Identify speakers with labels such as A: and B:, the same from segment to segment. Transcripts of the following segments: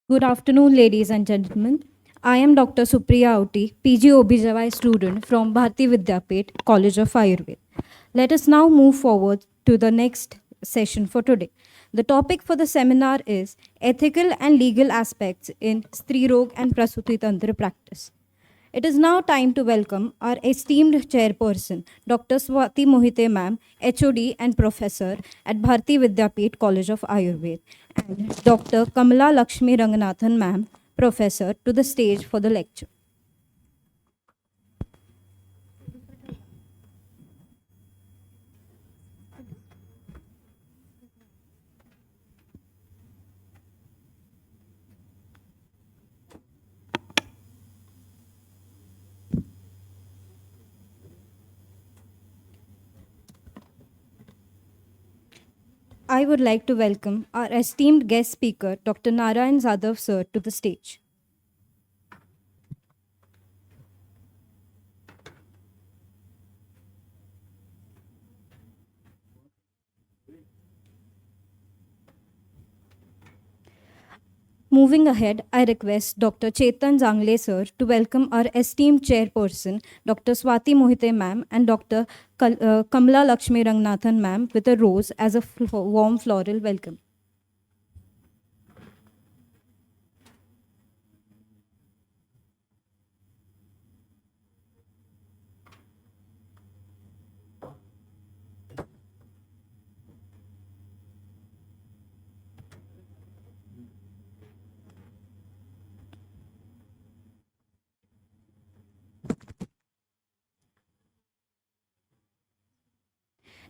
A: Good afternoon, ladies and gentlemen. I am Dr. Supriya Auti, PG OBGYN student from Bharati Vidyapet, College of Ayurveda. Let us now move forward to the next session for today. The topic for the seminar is Ethical and Legal Aspects in Stri Rog and Prasuti Tantra Practice. It is now time to welcome our esteemed chairperson, Dr. Swati Mohite ma'am, HOD and professor at Bharati Vidyapet College of Ayurveda, and Dr. Kamala Lakshmi Ranganathan ma'am, professor, to the stage for the lecture. I would like to welcome our esteemed guest speaker, Dr. Narayan Zadav sir, to the stage. Moving ahead, I request Dr. Chetan Zangle sir to welcome our esteemed chairperson, Dr. Swati Mohite ma'am, and Dr. Kamala Lakshmi Ranganathan ma'am with a rose as a warm floral welcome.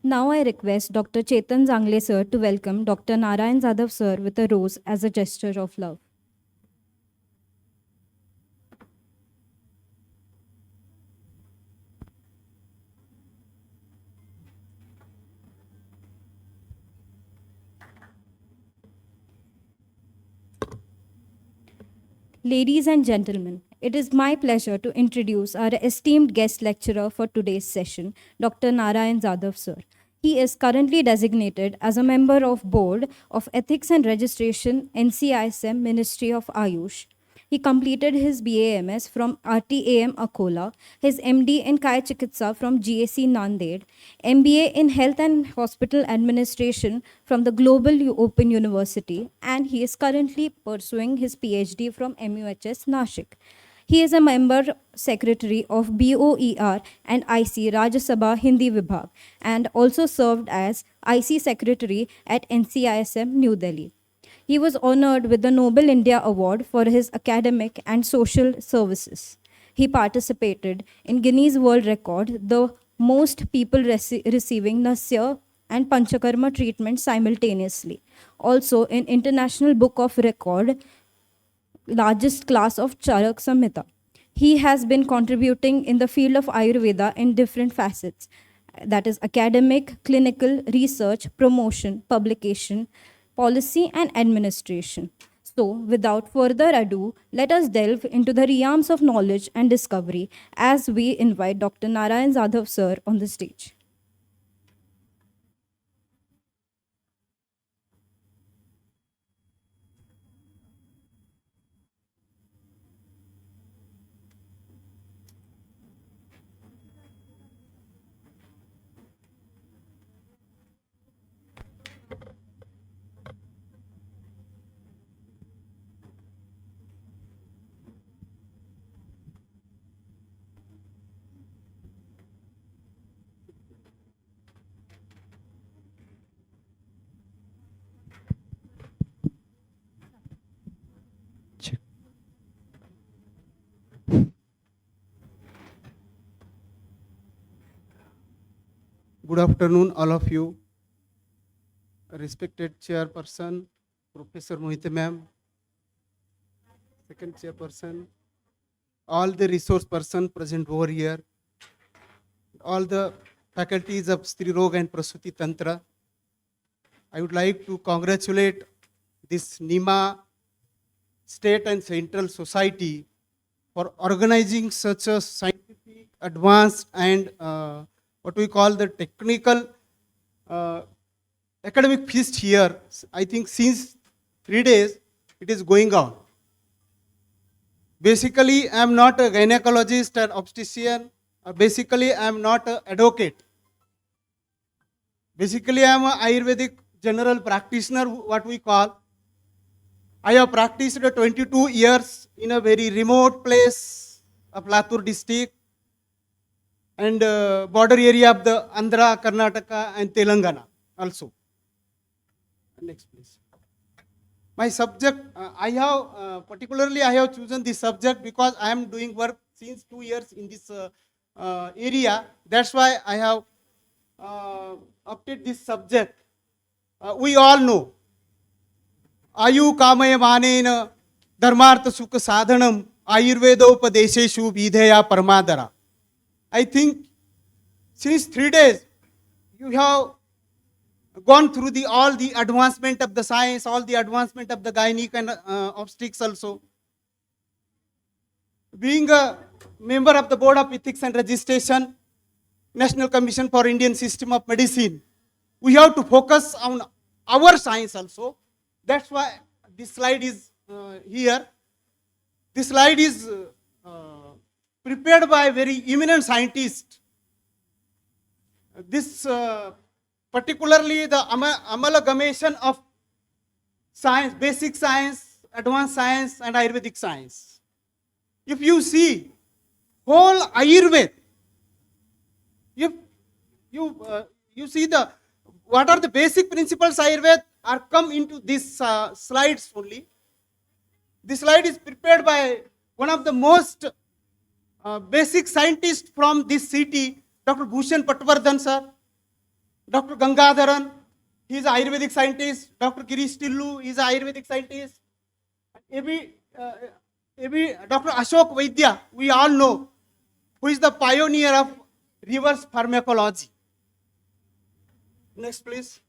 A: Now I request Dr. Chetan Zangle sir to welcome Dr. Narayan Zadav sir with a rose as a gesture of love. Ladies and gentlemen, it is my pleasure to introduce our esteemed guest lecturer for today's session, Dr. Narayan Zadav sir. He is currently designated as a member of Board of Ethics and Registration, NCISM, Ministry of Ayush. He completed his BAMS from RTAM Akola, his MD in Kaya Chikitsa from GAC Nanded, MBA in Health and Hospital Administration from the Global Open University, and he is currently pursuing his PhD from MUHS Nashik. He is a member secretary of BOER and IC Rajya Sabha Hindi Vibhag and also served as IC secretary at NCISM New Delhi. He was honored with the Nobel India Award for his academic and social services. He participated in Guinness World Record, the most people receiving Nasya and Panchakarma treatment simultaneously. Also in International Book of Record, largest class of Charak Samhita. He has been contributing in the field of Ayurveda in different facets, that is academic, clinical, research, promotion, publication, policy, and administration. So, without further ado, let us delve into the realms of knowledge and discovery as we invite Dr. Narayan Zadav sir on the stage.
B: Check. Good afternoon, all of you. Respected chairperson, Professor Mohite ma'am, second chairperson, all the resource person present over here, all the faculties of Stri Rog and Prasuti Tantra. I would like to congratulate this NIMA state and central society for organizing such a scientific, advanced, and what we call the technical uh, academic feast here. I think since 3 days it is going on. Basically, I am not a gynecologist or obstetrician. Basically, I am not an advocate. Basically, I am an Ayurvedic general practitioner, what we call. I have practiced 22 years in a very remote place of Latur district and border area of the Andhra, Karnataka and Telangana also. Next, please. My subject, particularly I have chosen this subject because I am doing work since 2 years in this area. That's why I have opted this subject. We all know, आयु कामय मानेन धर्मार्थ सुख साधनम आयुर्वेदोपदेशेषु विधेया परमादरा. I think since 3 days you have gone through all the advancement of the science, all the advancement of the gynec and obstetrics also. Being a member of the Board of Ethics and Registration, National Commission for Indian System of Medicine, we have to focus on our science also. That's why this slide is here. This slide is prepared by a very eminent scientist. This particularly the amalgamation of science, basic science, advanced science and Ayurvedic science. If you see whole Ayurveda, if you see what are the basic principles Ayurveda are come into these slides only. This slide is prepared by one of the most basic scientists from this city, Dr. Bhushan Patwardhan sir, Dr. Gangadharan, he is an Ayurvedic scientist, Dr. Girish Tillu, he is an Ayurvedic scientist, Dr. Ashok Vaidya, we all know, who is the pioneer of reverse pharmacology. Next, please.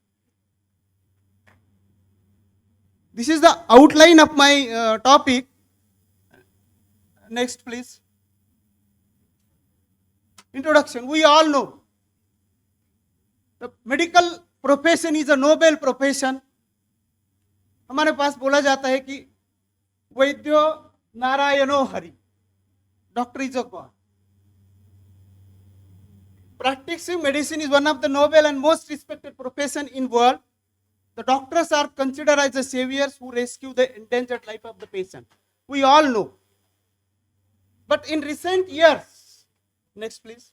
B: This is the outline of my topic. Next, please. Introduction. We all know the medical profession is a noble profession. हमारे पास बोला जाता है कि वैद्यो नारायणो Hari, doctor is a god. Practicing medicine is one of the noble and most respected profession in world. The doctors are considered as the saviors who rescue the endangered life of the patient. We all know. But in recent years, next please,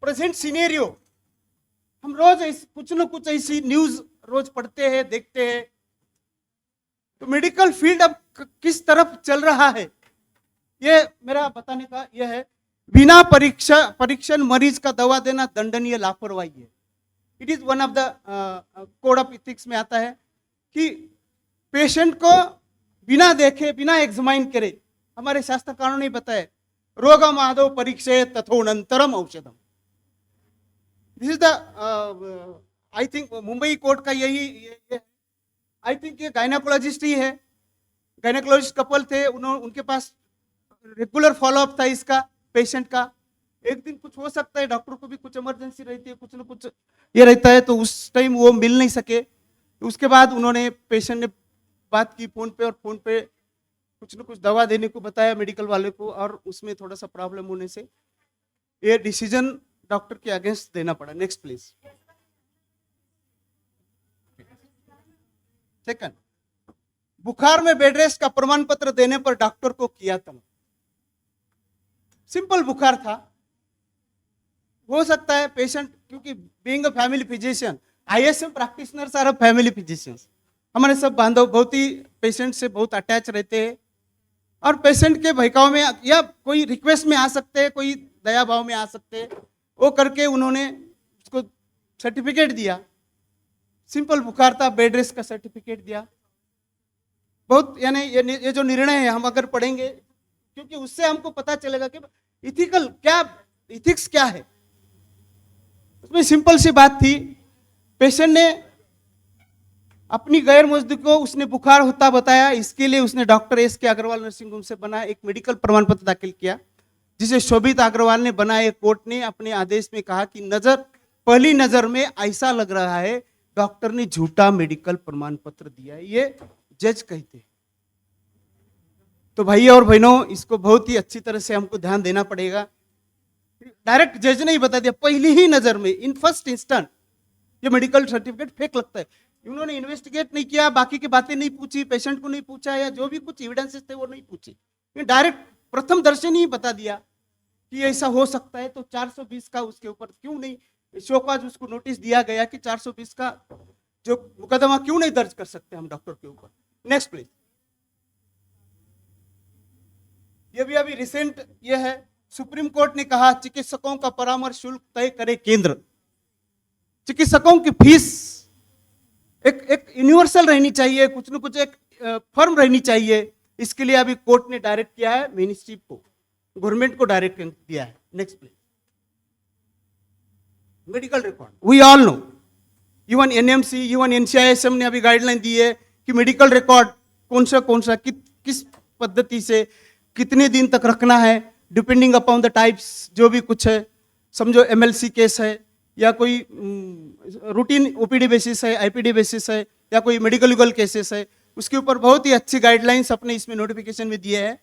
B: present scenario, हम रोज कुछ न कुछ ऐसी news रोज पढ़ते हैं, देखते हैं. तो मेडिकल फील्ड अब किस तरफ चल रहा है, ये मेरा बताने का यह है. बिना परीक्षण मरीज का दवा देना दंडनीय लापरवाही है. It is one of the code of ethics में आता है कि पेशेंट को बिना देखे, बिना एग्जामाइन करे, हमारे शास्त्र कानून ने बताया, रोगम आदौ परीक्षे तथोनंतरम औषधम. This is the I think Mumbai court का यही आई थिंक ये गायनेकोलॉजिस्ट ही है. गायनेकोलॉजिस्ट कपल थे, उनके पास रेगुलर फॉलोअप था इसका पेशेंट का. एक दिन कुछ हो सकता है, डॉक्टर को भी कुछ इमरजेंसी रहती है, कुछ न कुछ ये रहता है, तो उस टाइम वो मिल नहीं सके. उसके बाद उन्होंने पेशेंट ने बात की फोन पे, और फोन पे कुछ न कुछ दवा देने को बताया मेडिकल वाले को, और उसमें थोड़ा सा प्रॉब्लम होने से ये डिसीजन डॉक्टर के अगेंस्ट देना पड़ा. Next please. सेकंड, बुखार में बेड रेस्ट का प्रमाण पत्र देने पर डॉक्टर को किया तलब. सिंपल बुखार था, हो सकता है पेशेंट, क्योंकि being a family physician, ISM practitioners are family physicians, हमारे सब बांधव बहुत ही पेशेंट से बहुत अटैच रहते हैं, और पेशेंट के बहकाव में या कोई रिक्वेस्ट में आ सकते हैं, कोई दया भाव में आ सकते हैं, वो करके उन्होंने उसको सर्टिफिकेट दिया. सिंपल बुखार था, बेड रेस्ट का सर्टिफिकेट दिया. बहुत यानी ये जो निर्णय है हम अगर पढ़ेंगे, क्योंकि उससे हमको पता चलेगा कि इथिकल क्या, इथिक्स क्या है. उसमें सिंपल सी बात थी, पेशेंट ने अपनी गैर मौजूदगी को उसने बुखार होता बताया, इसके लिए उसने डॉक्टर एस के अग्रवाल नर्सिंग होम से बना एक मेडिकल प्रमाण पत्र दाखिल किया, जिसे शोभित अग्रवाल ने बनाए. कोर्ट ने अपने आदेश में कहा कि पहली नजर में ऐसा लग रहा है डॉक्टर ने झूठा मेडिकल प्रमाण पत्र दिया है. ये जज कहते. तो भाई और बहनों, इसको बहुत ही अच्छी तरह से हमको ध्यान देना पड़ेगा। डायरेक्ट जज ने ही बता दिया पहली ही नजर में, इन फर्स्ट इंस्टेंट, ये मेडिकल सर्टिफिकेट फेक लगता है। उन्होंने इन्वेस्टिगेट नहीं किया, बाकी की बातें नहीं पूछी, पेशेंट को नहीं पूछा, या जो भी कुछ एविडेंसेस थे वो नहीं पूछे, डायरेक्ट प्रथम दर्शन ही बता दिया कि ऐसा हो सकता है। तो 420 का उसके ऊपर क्यों नहीं शोकाज उसको नोटिस दिया गया कि 420 का जो मुकदमा क्यों नहीं दर्ज कर सकते हम डॉक्टर के ऊपर। Next please. ये भी अभी रिसेंट ये है, सुप्रीम कोर्ट ने कहा चिकित्सकों का परामर्श शुल्क तय करे केंद्र। चिकित्सकों की फीस एक यूनिवर्सल रहनी चाहिए, कुछ न कुछ एक फर्म रहनी चाहिए। इसके लिए अभी कोर्ट ने डायरेक्ट किया है मिनिस्ट्री को, गवर्नमेंट को डायरेक्ट दिया है। Next please. Medical record, we all know, even NMC, even NCISM ने अभी गाइडलाइन दी है कि मेडिकल रिकॉर्ड कौन सा किस पद्धति से कितने दिन तक रखना है, डिपेंडिंग अपॉन द टाइप्स, जो भी कुछ है। समझो एमएलसी केस है, या कोई रूटीन ओपीडी बेसिस है, आईपीडी बेसिस है, या कोई मेडिकल लीगल केसेस है, उसके ऊपर बहुत ही अच्छी गाइडलाइंस अपने इसमें नोटिफिकेशन में दिए हैं।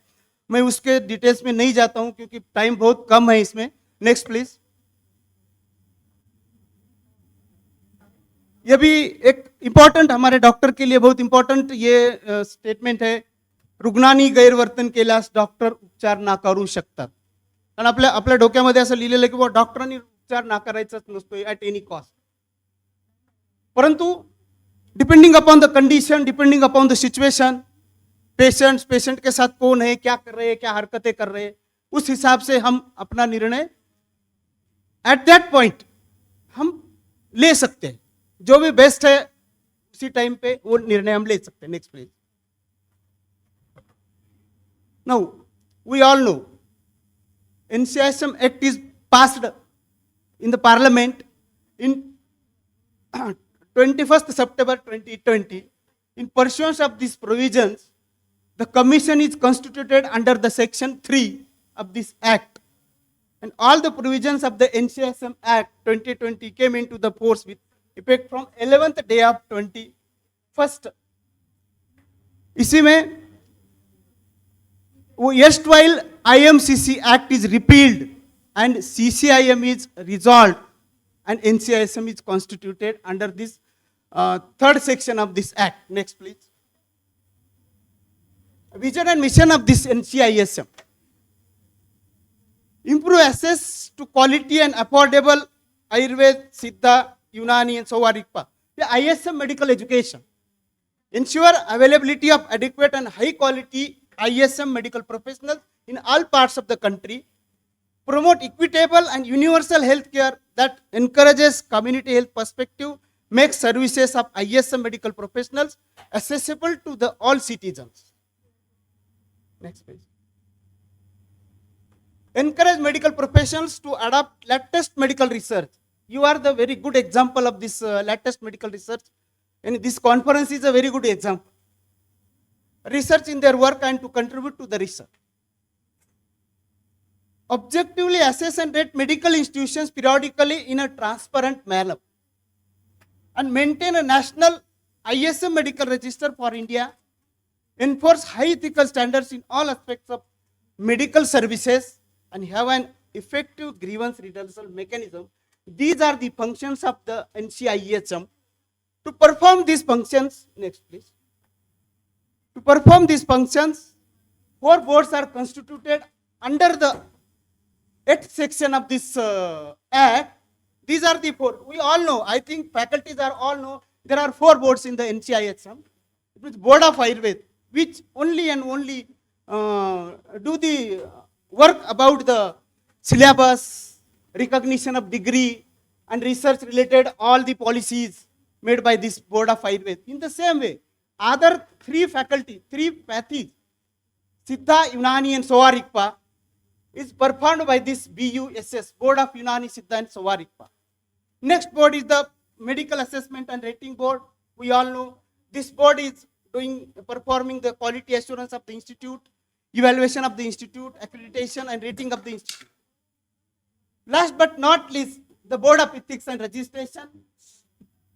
B: मैं उसके डिटेल्स में नहीं जाता हूं क्योंकि टाइम बहुत कम है इसमें। Next please. ये भी एक इंपॉर्टेंट, हमारे डॉक्टर के लिए बहुत इंपॉर्टेंट ये स्टेटमेंट है, रुग्णांनी गैरवर्तन केल्यास डॉक्टर उपचार नाकारू शकतात। कारण आपल्या डोक्यामध्ये असं लिहिलेलं की डॉक्टरांनी उपचार नाकारायचाच नसतो ॲट एनी कॉस्ट, परंतु depending upon the condition, depending upon the situation, patient के साथ कौन है, क्या कर रहे हैं, क्या हरकतें कर रहे हैं, उस हिसाब से हम अपना निर्णय एट दैट पॉइंट हम ले सकते हैं। जो भी बेस्ट है उसी टाइम पे वो निर्णय हम ले सकते हैं। Next please. Now we all know NCISM Act is passed in the Parliament in 21st September 2020. In pursuance of these provisions, the Commission is constituted under the Section 3 of this Act, and all the provisions of the NCISM Act 2020 came into the force with effect from 11th day of 21st. इसी में वो erstwhile IMCC Act is repealed and CCIM is resolved and NCISM is constituted under this third section of this Act. Next please. Vision and mission of this NCISM: improve access to quality and affordable Ayurveda, Siddha, Unani and Savarikpa, the ISM medical education. Ensure availability of adequate and high quality ISM medical professionals in all parts of the country. Promote equitable and universal health care that encourages community health perspective. Make services of ISM medical professionals accessible to the all citizens. Next page. Encourage medical professionals to adopt latest medical research. You are the very good example of this latest medical research, and this conference is a very good example. Research in their work and to contribute to the research. Objectively assess and rate medical institutions periodically in a transparent manner, and maintain a national ISM medical register for India. Enforce high ethical standards in all aspects of medical services and have an effective grievance redressal mechanism. These are the functions of the NCISM. To perform these functions, next please. To perform these functions, 4 boards are constituted under the 8th section of this Act. These are the 4. We all know, I think faculties are all know, there are 4 boards in the NCISM. It is Board of Ayurveda, which only and only do the work about the syllabus, recognition of degree, and research related all the policies made by this Board of Ayurveda. In the same way, other 3 faculty, 3 pathies, Siddha, Unani and Savarikpa, is performed by this BUSS, Board of Unani, Siddha and Savarikpa. Next board is the Medical Assessment and Rating Board. We all know this board is performing the quality assurance of the institute, evaluation of the institute, accreditation and rating of the institute. Last but not least, the Board of Ethics and Registration.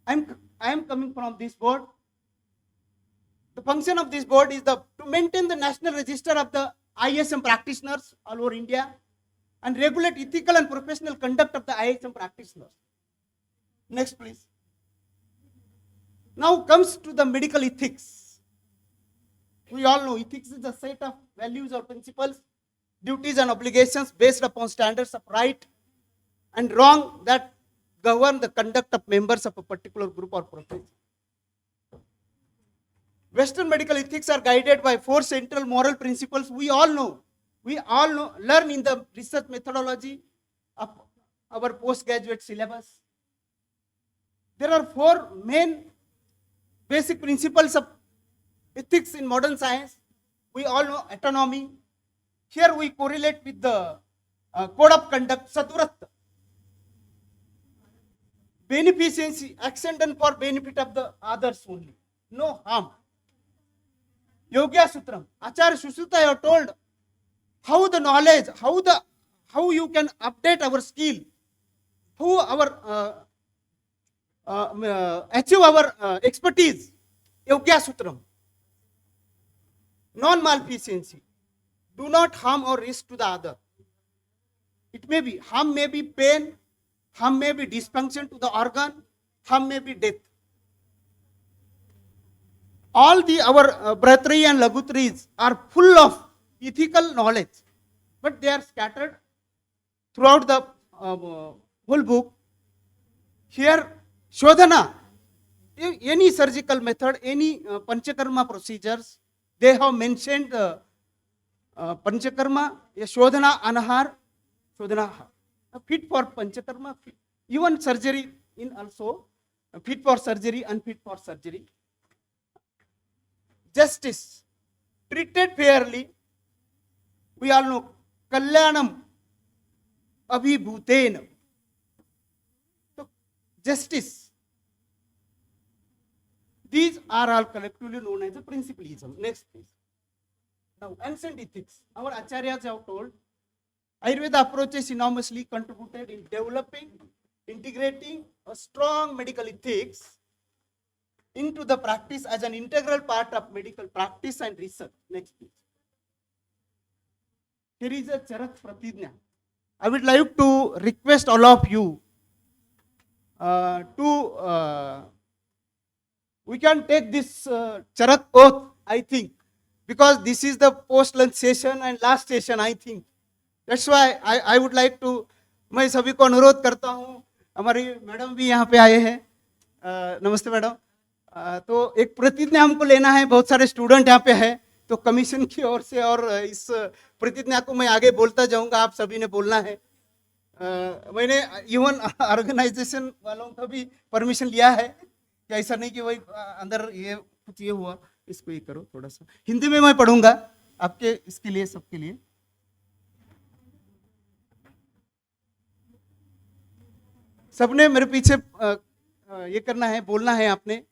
B: I am coming from this board. The function of this board is the to maintain the national register of the ISM practitioners all over India and regulate ethical and professional conduct of the ISM practitioners. Next, please. Now comes to the medical ethics. We all know ethics is a set of values or principles, duties and obligations based upon standards of right and wrong that govern the conduct of members of a particular group or profession. Western medical ethics are guided by four central moral principles we all know. Learn in the research methodology of our postgraduate syllabus. There are four main basic principles of ethics in modern science. We all know autonomy. Here we correlate with the code of conduct, Sadvrat. Beneficency, action done for benefit of the others only. No harm. Yogya Sutram. Acharya Sushruta have told how the knowledge, how you can update our skill, how our achieve our expertise. Yogya Sutram. Non-malfeasancy. Do not harm or risk to the other. It may be harm, may be pain, harm may be dysfunction to the organ, harm may be death. All our Bhratri and Lagutris are full of ethical knowledge, but they are scattered throughout the whole book. Here, Shodhana, any surgical method, any Panchakarma procedures, they have mentioned Panchakarma, Shodhana, Anahar, Shodhana, fit for Panchakarma, even surgery in also, fit for surgery, unfit for surgery. Justice, treated fairly, we all know, Kalyanam Abhibhuten. So, justice. These are all collectively known as the principalism. Next, please. Now, ancient ethics. Our acharyas have told Ayurveda approaches enormously contributed in developing, integrating a strong medical ethics into the practice as an integral part of medical practice and research. Next, please. Here is a Charak Pratijna. I would like to request all of you we can take this Charak oath, I think, because this is the post-lunch session and last session, I think. That's why I would like to, मैं सभी को अनुरोध करता हूँ, हमारी madam भी यहाँ पे आए हैं, नमस्ते मैडम, तो एक प्रतिज्ञा हमको लेना है, बहुत सारे स्टूडेंट यहाँ पे हैं, तो कमीशन की ओर से और इस प्रतिज्ञा को मैं आगे बोलता जाऊंगा, आप सभी ने बोलना है. मैंने इवन ऑर्गेनाइजेशन वालों का भी परमिशन लिया है कि ऐसा नहीं कि वही अंदर ये कुछ ये हुआ, इसको ये करो थोड़ा सा. हिंदी में मैं पढ़ूंगा आपके इसके लिए सबके लिए. सबने मेरे पीछे ये करना है, बोलना है आपने.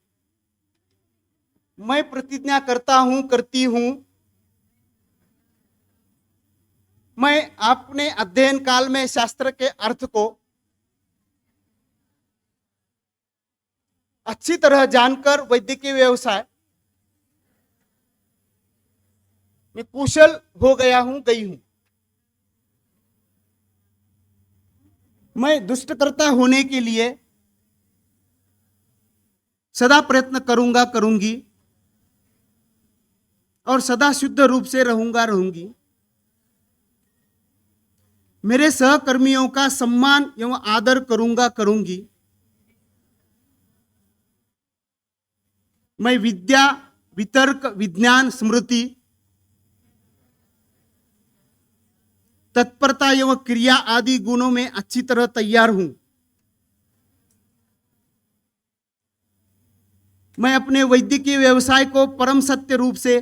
B: मैं प्रतिज्ञा करता हूं, करती हूं, मैं अपने अध्ययन काल में शास्त्र के अर्थ को अच्छी तरह जानकर वैद्यकीय व्यवसाय में कुशल हो गया हूं, गई हूं. मैं दुष्टकर्ता होने के लिए सदा प्रयत्न करूंगा, करूंगी और सदा शुद्ध रूप से रहूंगा, रहूंगी. मेरे सहकर्मियों का सम्मान एवं आदर करूंगा, करूंगी. मैं विद्या, वितर्क, विज्ञान, स्मृति, तत्परता एवं क्रिया आदि गुणों में अच्छी तरह तैयार हूं. मैं अपने वैद्यकीय व्यवसाय को परम सत्य रूप से,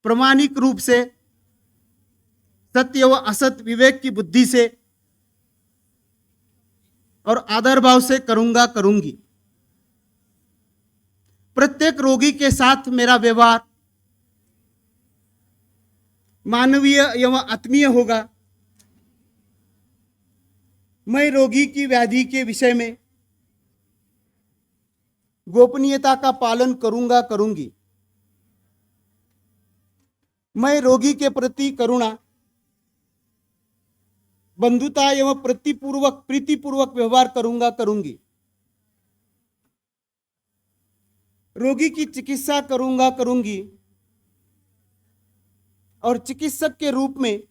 B: प्रामाणिक रूप से, सत्य व असत विवेक की बुद्धि से और आदर भाव से करूंगा, करूंगी. प्रत्येक रोगी के साथ मेरा व्यवहार मानवीय एवं आत्मीय होगा. मैं रोगी की व्याधि के विषय में गोपनीयता का पालन करूंगा करूंगी। मैं रोगी के प्रति करुणा, बंधुता एवं प्रीतिपूर्वक व्यवहार करूंगा करूंगी। रोगी की चिकित्सा करूंगा करूंगी और चिकित्सक के रूप में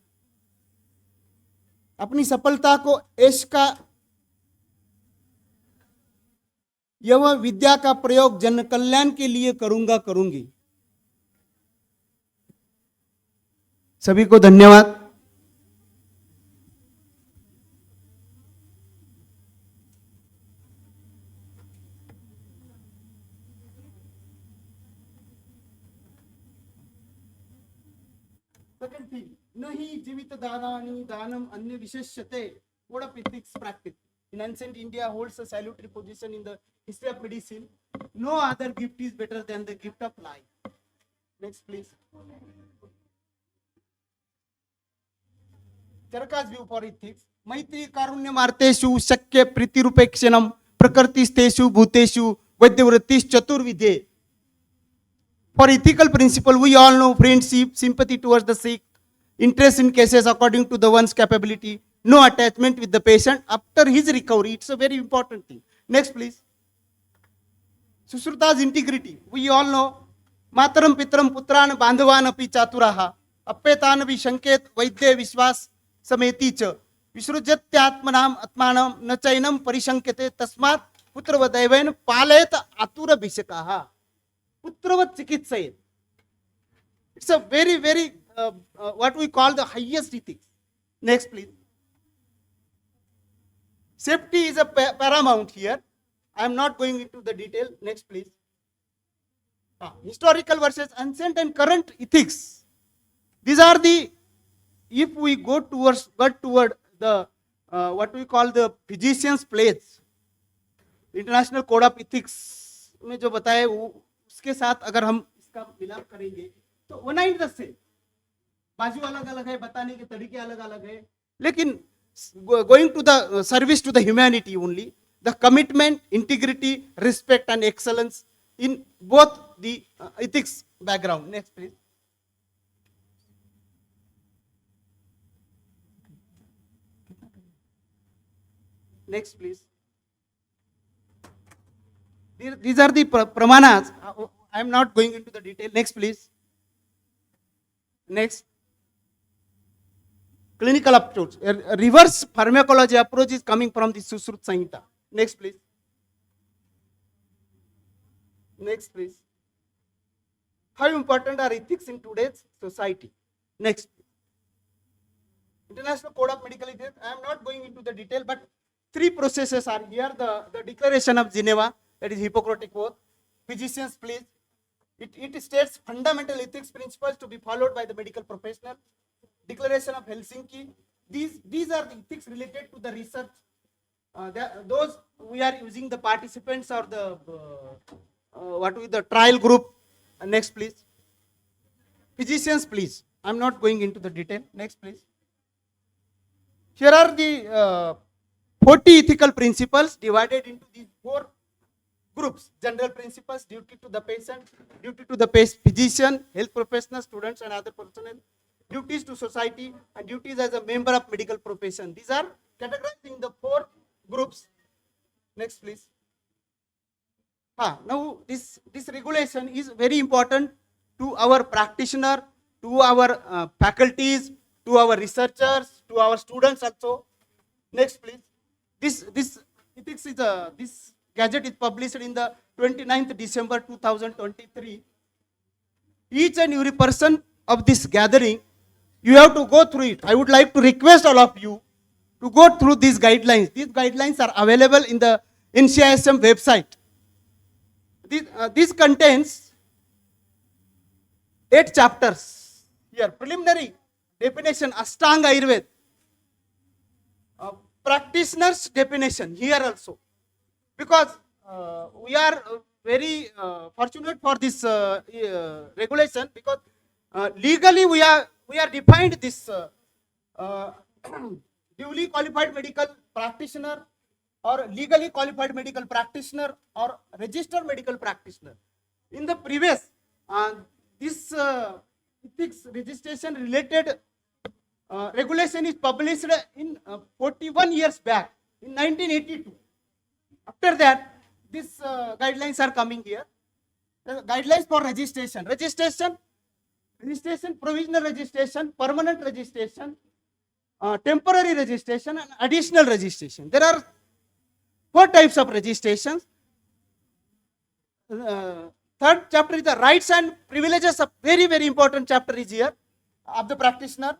B: अपनी सफलता को यश का एवं विद्या का प्रयोग जन कल्याण के लिए करूंगा करूंगी। सभी को धन्यवाद। Second thing, nahi jivit danani danam anya visheshyate. What of ethics practice? In ancient India holds a salutary position in the history of medicine. No other gift is better than the gift of life. Next, please. Charaka's view for ethics. Maitri karunya marteshu shakya pritirupekshanam prakartisteshu bhuteshu vaidyavrtis chaturvidhe. For ethical principle, we all know friendship, sympathy towards the sick, interest in cases according to the one's capability, no attachment with the patient after his recovery. It's a very important thing. Next, please. Sushruta's integrity. We all know Mataram Pitram Putran Bandhavan api Chaturaha Appetan vi Shanket Vaidya Vishwas Sameti cha Vishrujyatyatmanam Atmanam Nachainam Parishankete Tasmat Putravadaivan Palet Atura Bishakaha. Putravat Chikitsay. It's a very what we call the highest ethics. Next, please. Safety is a paramount here. I am not going into the detail. Next, please. Historical versus ancient and current ethics. These are the, if we go toward the what we call the physician's place, International Code of Ethics में जो बताए उसके साथ अगर हम इसका मिलाप करेंगे तो वन नाइट द सेम, बाजू अलग अलग है, बताने के तरीके अलग अलग है, लेकिन going to the service to the humanity only, the commitment, integrity, respect and excellence in both the ethics background. Next please. Next please. These are the pramanas. I am not going into the detail. Next, please. Next. Clinical approach. A reverse pharmacology approach is coming from the Sushrut Samhita. Next, please. Next, please. How important are ethics in today's society? Next. International Code of Medical Ethics. I am not going into the detail, but three processes are here. The Declaration of Geneva, that is Hippocratic Oath. Physicians, please. It states fundamental ethics principles to be followed by the medical professional. Declaration of Helsinki. These are the ethics related to the research. Those we are using the participants or the the trial group. Next, please. Physicians, please. I am not going into the detail. Next, please. Here are the 40 ethical principles divided into these 4 groups: general principles, duty to the patient, duty to the physician, health professional, students and other personnel, duties to society, and duties as a member of medical profession. These are categorized in the 4 groups. Next, please. Now this regulation is very important to our practitioner, to our faculties, to our researchers, to our students also. Next, please. This ethics is this gadget is published in the 29th December 2023. Each and every person of this gathering, you have to go through it. I would like to request all of you to go through these guidelines. These guidelines are available in the NCISM website. This contains 8 chapters. Here, preliminary definition, Ashtanga Ayurveda. Practitioner's definition here also. Because we are very fortunate for this regulation, because legally we are defined this duly qualified medical practitioner or legally qualified medical practitioner or registered medical practitioner. In the previous, this ethics registration related regulation is published in 41 years back in 1982. After that, these guidelines are coming here. The guidelines for registration, provisional registration, permanent registration, temporary registration, and additional registration. There are 4 types of registrations. Third chapter is the rights and privileges. A very, very important chapter is here of the practitioner.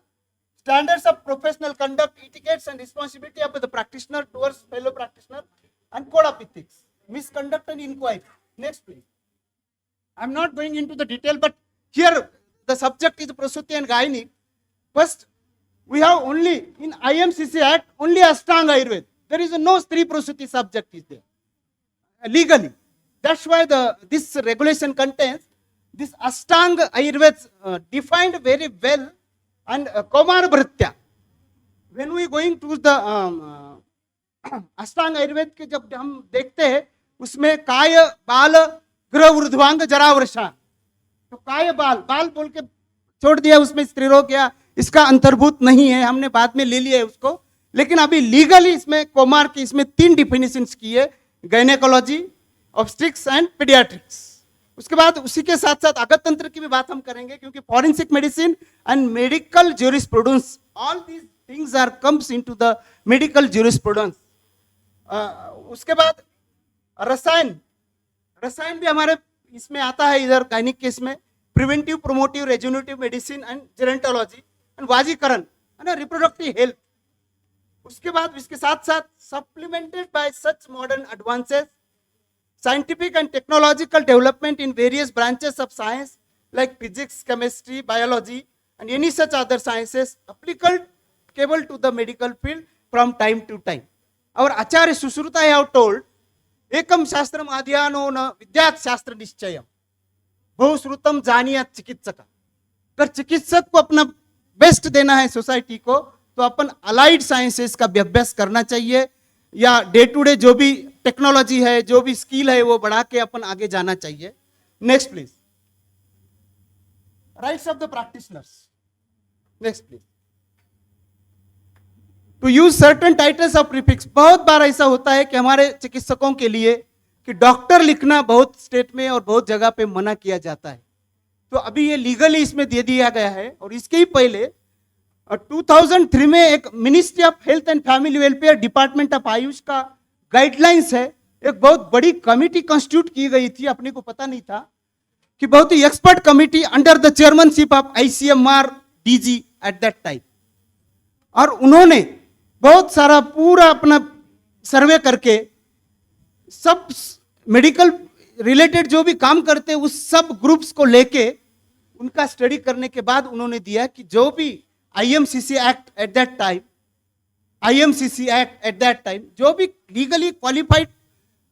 B: Standards of professional conduct, etiquettes, and responsibility of the practitioner towards fellow practitioner, and code of ethics, misconduct and inquiry. Next, please. I'm not going into the detail, but here the subject is Prasuti and Gynae. First, we have only in IMCC Act only Ashtanga Ayurveda. There is no Stri Prasuti subject is there legally. That's why this regulation contains this Ashtanga Ayurveda defined very well, and Komar Bhritya. When we going to the अष्टांग आयुर्वेद के जब हम देखते हैं उसमें काय बाल ग्रह ऊर्ध्वांग जरावृषा, तो काय बाल बाल बोल के छोड़ दिया, उसमें स्त्री रोग या इसका अंतर्भूत नहीं है, हमने बाद में ले लिया है उसको, लेकिन अभी लीगली इसमें कोमार की इसमें 3 डिफिनेशंस की है, गायनेकोलॉजी, ऑब्स्ट्रिक्स एंड पीडियाट्रिक्स। उसके बाद उसी के साथ साथ आगत तंत्र की भी बात हम करेंगे, क्योंकि forensic medicine and medical jurisprudence, all these things are comes into the medical jurisprudence. उसके बाद रसायन भी हमारे इसमें आता है, इधर गायनिक केस में preventive, promotive, rejuvenative medicine and gerontology and वाजीकरण एंड रिप्रोडक्टिव हेल्थ। उसके बाद इसके साथ साथ supplemented by such modern advances, scientific and technological development in various branches of science like physics, chemistry, biology, and any such other sciences applicable to the medical field from time to time. Our Acharya Sushruta have told, Ekam Shastram Adhyano na Vidyat Shastra Nishchayam, Bahusrutam Janiyat Chikitsaka. अगर चिकित्सक को अपना best देना है society को, तो अपन allied sciences का भी अभ्यास करना चाहिए, या डे टू डे जो भी टेक्नोलॉजी है, जो भी स्किल है, वो बढ़ा के अपन आगे जाना चाहिए। Next please, rights of the practitioners. Next please, to use certain titles of prefix. बहुत बार ऐसा होता है कि हमारे चिकित्सकों के लिए कि डॉक्टर लिखना बहुत स्टेट में और बहुत जगह पे मना किया जाता है, तो अभी ये लीगली इसमें दे दिया गया है। और इसके ही पहले 2003 में एक ministry of health and family welfare, department of Ayush का गाइडलाइंस है, एक बहुत बड़ी कमिटी कंस्टिट्यूट की गई थी, अपने को पता नहीं था, कि बहुत ही expert committee under the chairmanship of ICMR DG at that time. और उन्होंने बहुत सारा पूरा अपना सर्वे करके सब मेडिकल रिलेटेड जो भी काम करते हैं उस सब ग्रुप्स को लेके उनका स्टडी करने के बाद उन्होंने दिया कि जो भी IMCC act at that time जो भी लीगली क्वालिफाइड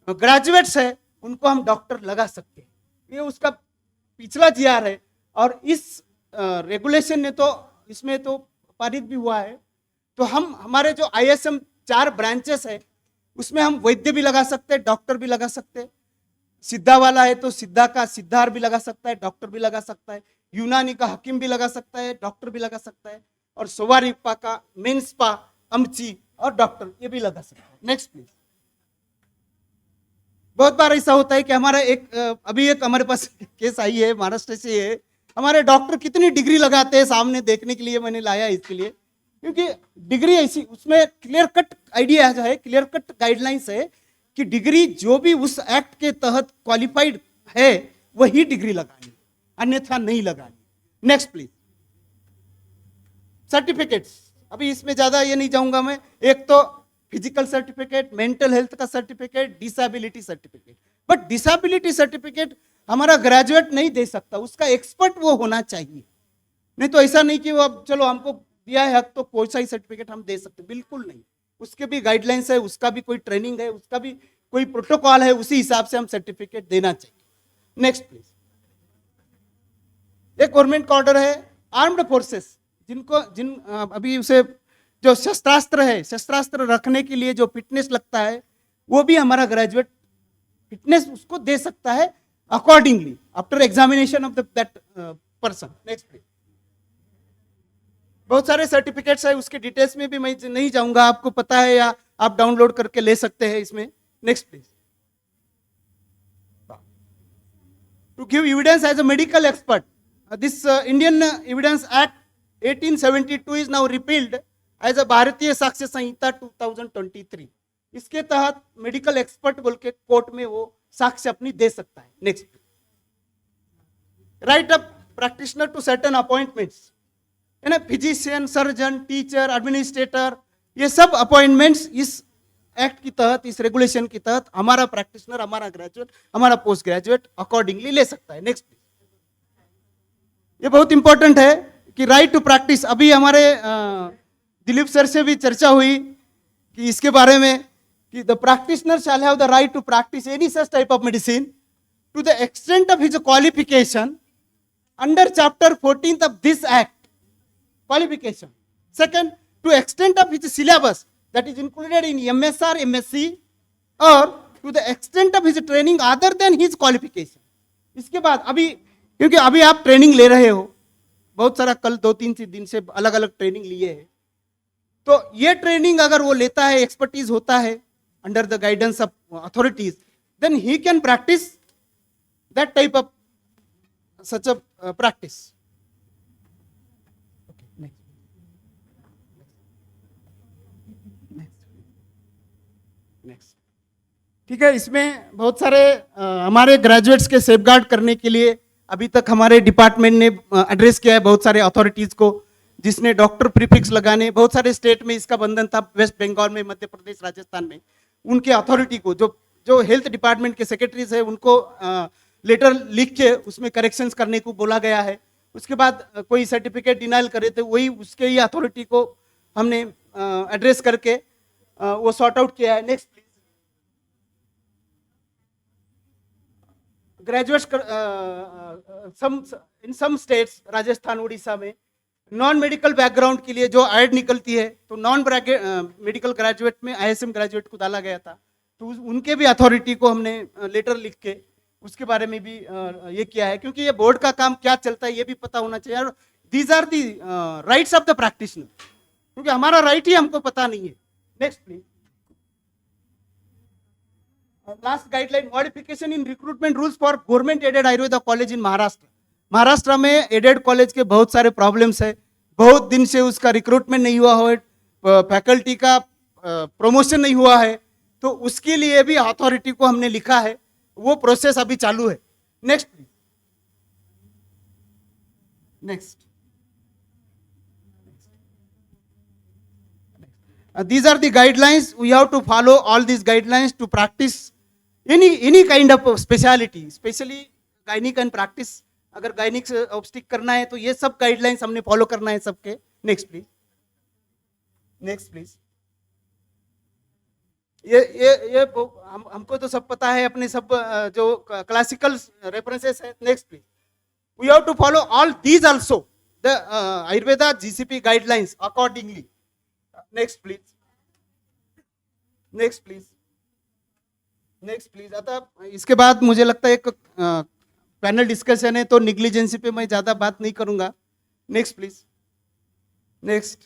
B: ग्रेजुएट्स है उनको हम डॉक्टर लगा सकते हैं। ये उसका पिछला GR है, और इस रेगुलेशन ने तो इसमें तो पारित भी हुआ है। तो हम हमारे जो ISM 4 ब्रांचेस है उसमें हम वैद्य भी लगा सकते हैं, डॉक्टर भी लगा सकते हैं। सिद्धा वाला है तो सिद्धा का सिद्धार भी लगा सकता है, डॉक्टर भी लगा सकता है। यूनानी का हकीम भी लगा सकता है, डॉक्टर भी लगा सकता है। और सोवारिपा का मेंसपा, अमची और डॉक्टर ये भी लगा सकता है। Next please. बहुत बार ऐसा होता है कि हमारा अभी एक हमारे पास केस आई है, महाराष्ट्र से है। हमारे डॉक्टर कितनी डिग्री लगाते हैं सामने देखने के लिए मैंने लाया इसके लिए, क्योंकि डिग्री ऐसी उसमें क्लियर कट आइडिया है, क्लियर कट गाइडलाइंस है कि डिग्री जो भी उस एक्ट के तहत क्वालिफाइड है वही डिग्री लगानी, अन्यथा नहीं लगानी। Next please. सर्टिफिकेट्स, अभी इसमें ज्यादा ये नहीं जाऊंगा मैं। एक तो फिजिकल सर्टिफिकेट, मेंटल हेल्थ का certificate, disability certificate. But disability certificate हमारा ग्रेजुएट नहीं दे सकता, उसका एक्सपर्ट वो होना चाहिए। नहीं तो ऐसा नहीं कि वो अब चलो हमको दिया है हक तो कोई सा ही सर्टिफिकेट हम दे सकते, बिल्कुल नहीं। उसके भी गाइडलाइंस है, उसका भी कोई ट्रेनिंग है, उसका भी कोई प्रोटोकॉल है, उसी हिसाब से हम सर्टिफिकेट देना चाहिए। Next please. एक गवर्नमेंट का ऑर्डर है, आर्म्ड फोर्सेस अभी उसे जो शस्त्रास्त्र है, शस्त्रास्त्र रखने के लिए जो फिटनेस लगता है वो भी हमारा ग्रेजुएट फिटनेस उसको दे सकता है accordingly after examination of that person. Next please. बहुत सारे सर्टिफिकेट्स है, उसके डिटेल्स में भी मैं नहीं जाऊंगा, आपको पता है या आप डाउनलोड करके ले सकते हैं इसमें। Next please. To give evidence as a medical expert, this Indian Evidence Act 1872 is now repealed as a Bharatiya Sakshya संहिता 2023। इसके तहत मेडिकल एक्सपर्ट बोल के कोर्ट में वो साक्ष्य अपनी दे सकता है। Next. Right up practitioner to certain appointments, है ना, फिजिशियन, सर्जन, टीचर, एडमिनिस्ट्रेटर, ये सब अपॉइंटमेंट्स इस एक्ट की तहत, इस रेगुलेशन की तहत हमारा प्रैक्टिशनर, हमारा ग्रेजुएट, हमारा पोस्ट ग्रेजुएट अकॉर्डिंगली ले सकता है। नेक्स्ट। ये बहुत इंपॉर्टेंट है कि राइट टू प्रैक्टिस, अभी हमारे दिलीप सर से भी चर्चा हुई कि इसके बारे में कि the practitioner shall have the right to practice any such type of medicine to the extent of his qualification under chapter 14 of this act. Qualification. Second, to extent of his syllabus that is included in MSR, MSc, or to the extent of his training other than his qualification. इसके बाद अभी, क्योंकि अभी आप training ले रहे हो, बहुत सारा कल 2-3 दिन से अलग अलग ट्रेनिंग लिए है, तो ये ट्रेनिंग अगर वो लेता है, एक्सपर्टीज होता है under the guidance of authorities, then he can practice that type of such a practice. ठीक है, इसमें बहुत सारे हमारे ग्रेजुएट्स के सेफगार्ड करने के लिए अभी तक हमारे डिपार्टमेंट ने एड्रेस किया है बहुत सारे अथॉरिटीज को, जिसने डॉक्टर प्रीफिक्स लगाने, बहुत सारे स्टेट में इसका बंधन था, वेस्ट बंगाल में, मध्य प्रदेश, राजस्थान में, उनके अथॉरिटी को, जो हेल्थ डिपार्टमेंट के सेक्रेटरीज है, उनको लेटर लिख के उसमें करेक्शंस करने को बोला गया है। उसके बाद कोई सर्टिफिकेट डिनाइल करे तो वही उसके ही अथॉरिटी को हमने एड्रेस करके वो सॉर्ट आउट किया है। नेक्स्ट। ग्रेजुएट्स इन सम स्टेट्स, राजस्थान, उड़ीसा में नॉन मेडिकल बैकग्राउंड के लिए जो ऐड निकलती है, तो नॉन मेडिकल ग्रेजुएट में ISM ग्रेजुएट को डाला गया था, तो उनके भी अथॉरिटी को हमने लेटर लिख के उसके बारे में भी ये किया है, क्योंकि ये बोर्ड का काम क्या चलता है ये भी पता होना चाहिए। These are the rights of the practitioner, क्योंकि हमारा राइट ही हमको पता नहीं है। Next please. Last guideline, modification in recruitment rules for government aided Ayurveda college in Maharashtra. Maharashtra में एडेड कॉलेज के बहुत सारे प्रॉब्लम्स है, बहुत दिन से उसका रिक्रूटमेंट नहीं हुआ है, फैकल्टी का प्रमोशन नहीं हुआ है, तो उसके लिए भी अथॉरिटी को हमने लिखा है, वो प्रोसेस अभी चालू है। Next please. Next. These are the guidelines. We have to follow all these guidelines to practice any kind of speciality, especially gynec and practice. अगर गायनिक से ऑब्स्टिक करना है तो ये सब गाइडलाइंस हमने फॉलो करना है सबके। Next please. Next please. ये हमको तो सब पता है, अपने सब जो क्लासिकल रेफरेंसेस है। Next please. We have to follow all these also the Ayurveda GCP guidelines accordingly. Next please. Next please. Next please. आता इसके बाद मुझे लगता है एक पैनल डिस्कशन है, तो निग्लिजेंसी पे मैं ज्यादा बात नहीं करूंगा। Next please. नेक्स्ट।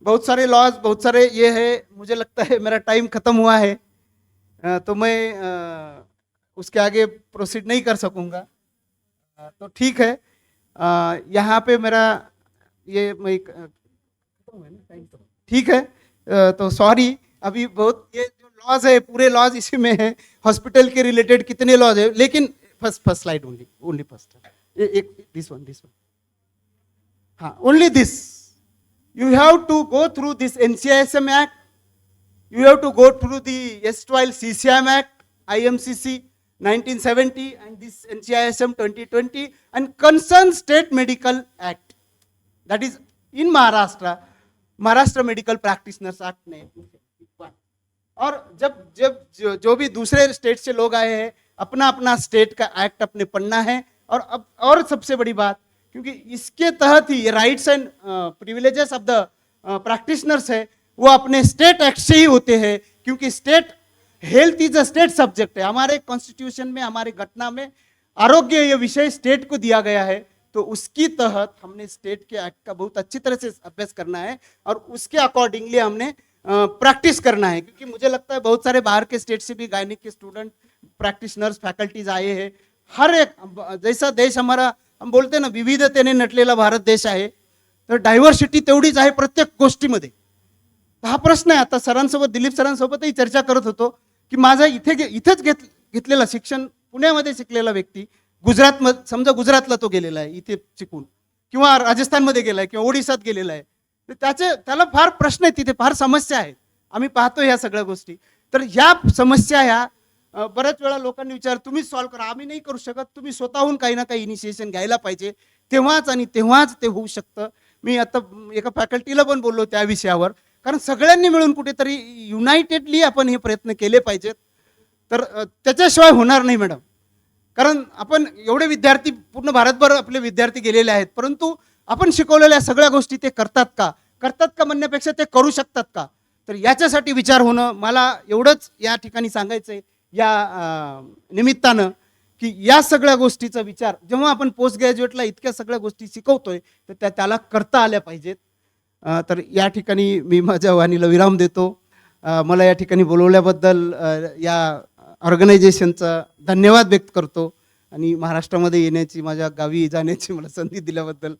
B: बहुत सारे लॉज, बहुत सारे ये है, मुझे लगता है मेरा टाइम खत्म हुआ है, तो मैं उसके आगे प्रोसीड नहीं कर सकूंगा। तो ठीक है, यहाँ पे मेरा ये मैं ठीक है, तो सॉरी, अभी बहुत ये जो लॉज है पूरे लॉज इसी में है, हॉस्पिटल के रिलेटेड कितने लॉज है, लेकिन फर्स्ट स्लाइड ओनली फर्स्ट एक दिस वन हाँ, only this you have to go through this NCISM act, you have to go through the S12 CCM act, IMCC 1970 and this NCISM 2020 and concerned state medical act, that is in Maharashtra medical practitioners act ने। और जब जो भी दूसरे state से लोग आए हैं, अपना अपना स्टेट का एक्ट अपने पढ़ना है। और अब और सबसे बड़ी बात, क्योंकि इसके तहत ही rights and privileges of the practitioners है, वो अपने स्टेट एक्ट से ही होते हैं, क्योंकि state health is a state subject है। हमारे कॉन्स्टिट्यूशन में, हमारे घटना में आरोग्य ये विषय स्टेट को दिया गया है। तो उसकी तहत हमने स्टेट के एक्ट का बहुत अच्छी तरह से अभ्यास करना है और उसके अकॉर्डिंगली हमने प्रैक्टिस करना है। क्योंकि मुझे लगता है बहुत सारे बाहर के स्टेट से भी गायनिक के स्टूडेंट, प्रॅक्टिशनर्स, फॅकल्टीज आए हैं। हर एक, जैसा देश हमारा, हम बोलते ना विविधतेने नटलेला भारत देश आहे, तर डायव्हर्सिटी तेवढीच आहे प्रत्येक गोष्टीमध्ये। हा प्रश्न आहे, आता सरांसोबत, दिलीप सरांसोबतही चर्चा करत होतो की माझा इथेच घेतलेला शिक्षण, पुण्यामध्ये शिकलेला व्यक्ती गुजरात, समजा गुजरातला तो गेलेला आहे इथे शिकून, किंवा राजस्थानमध्ये गेलाय किंवा ओडिसात गेलेला आहे, तर त्याला फार प्रश्न आहेत, तिथे फार समस्या आहेत। आम्ही पाहतो ह्या सगळ्या गोष्टी। तर ह्या समस्या ह्या बऱ्याच वेळा लोकांनी विचार, तुम्ही सॉल्व्ह करा, आम्ही नाही करू शकत, तुम्ही स्वतःहून काही ना काही इनिशिएशन घ्यायला पाहिजे, तेव्हाच ते होऊ शकतं। मी आता एका फॅकल्टीला पण बोललो त्या विषयावर, कारण सगळ्यांनी मिळून कुठेतरी युनाइटेडली आपण हे प्रयत्न केले पाहिजेत। तर त्याच्याशिवाय होणार नाही मॅडम, कारण आपण एवढे विद्यार्थी, पूर्ण भारतभर आपले विद्यार्थी गेलेले आहेत, परंतु आपण शिकवलेल्या सगळ्या गोष्टी ते करतात का म्हणण्यापेक्षा ते करू शकतात का, तर याच्यासाठी विचार होणं, मला एवढंच या ठिकाणी सांगायचंय या निमित्तानं, की या सगळ्या गोष्टीचा विचार जेव्हा आपण पोस्ट ग्रॅज्युएटला इतक्या सगळ्या गोष्टी शिकवतोय, तर त्याला करता आल्या पाहिजेत। तर या ठिकाणी मी माझ्या वाणीला विराम देतो। मला या ठिकाणी बोलवल्याबद्दल या ऑर्गनायझेशनचा धन्यवाद व्यक्त करतो आणि महाराष्ट्रामध्ये येण्याची, माझ्या गावी जाण्याची मला संधी दिल्याबद्दल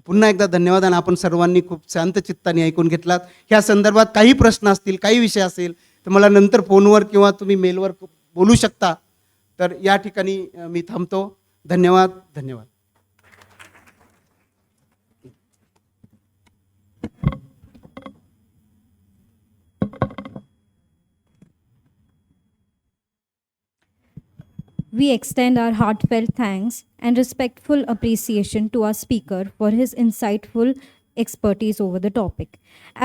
B: पुन्हा एकदा धन्यवाद। आणि आपण सर्वांनी खूप शांत चित्ताने ऐकून घेतलात। ह्या संदर्भात काही प्रश्न असतील, काही विषय असेल, तर मला नंतर फोनवर किंवा तुम्ही मेलवर बोलू शकता। तर या ठिकाणी मी थांबतो। धन्यवाद।
A: We extend our heartfelt thanks and respectful appreciation to our speaker for his insightful expertise over the topic.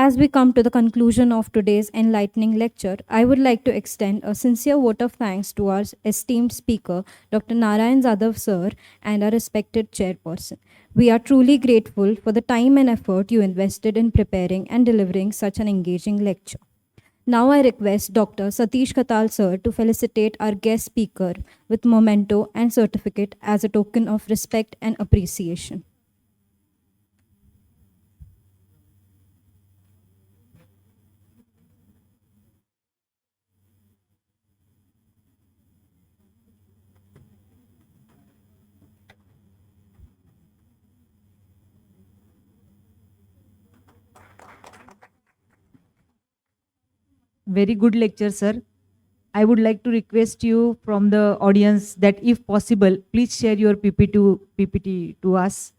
A: As we come to the conclusion of today's enlightening lecture, I would like to extend a sincere vote of thanks to our esteemed speaker, Dr. Narayan Zadav sir, and our respected chairperson. We are truly grateful for the time and effort you invested in preparing and delivering such an engaging lecture. Now I request Dr. Satish Khatal sir to felicitate our guest speaker with memento and certificate as a token of respect and appreciation.
C: Very good lecture, sir. I would like to request you from the audience that if possible, please share your PPT to us.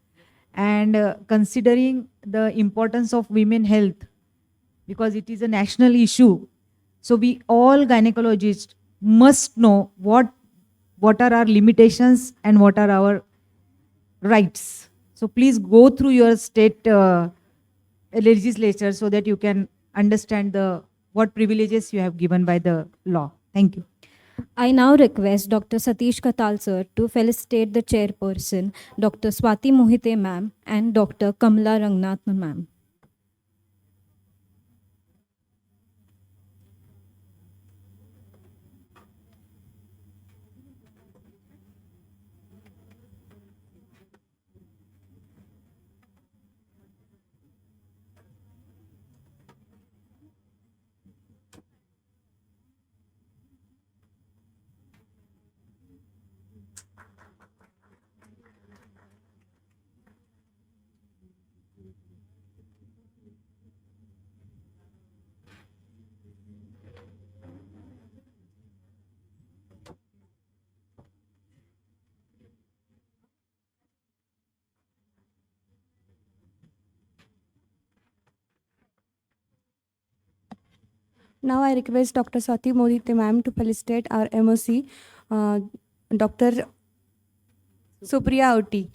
C: And considering the importance of women health, because it is a national issue, so we all gynecologists must know what are our limitations and what are our rights. So please go through your state legislature so that you can understand what privileges you have given by the law. Thank you.
A: I now request Dr. Satish Khatal sir to felicitate the chairperson, Dr. Swati Mohite ma'am and Dr. Kamala Rangnathan ma'am.
D: Now I request Dr. Swati Mohite ma'am to felicitate our MOC, Dr. Supriya Oti.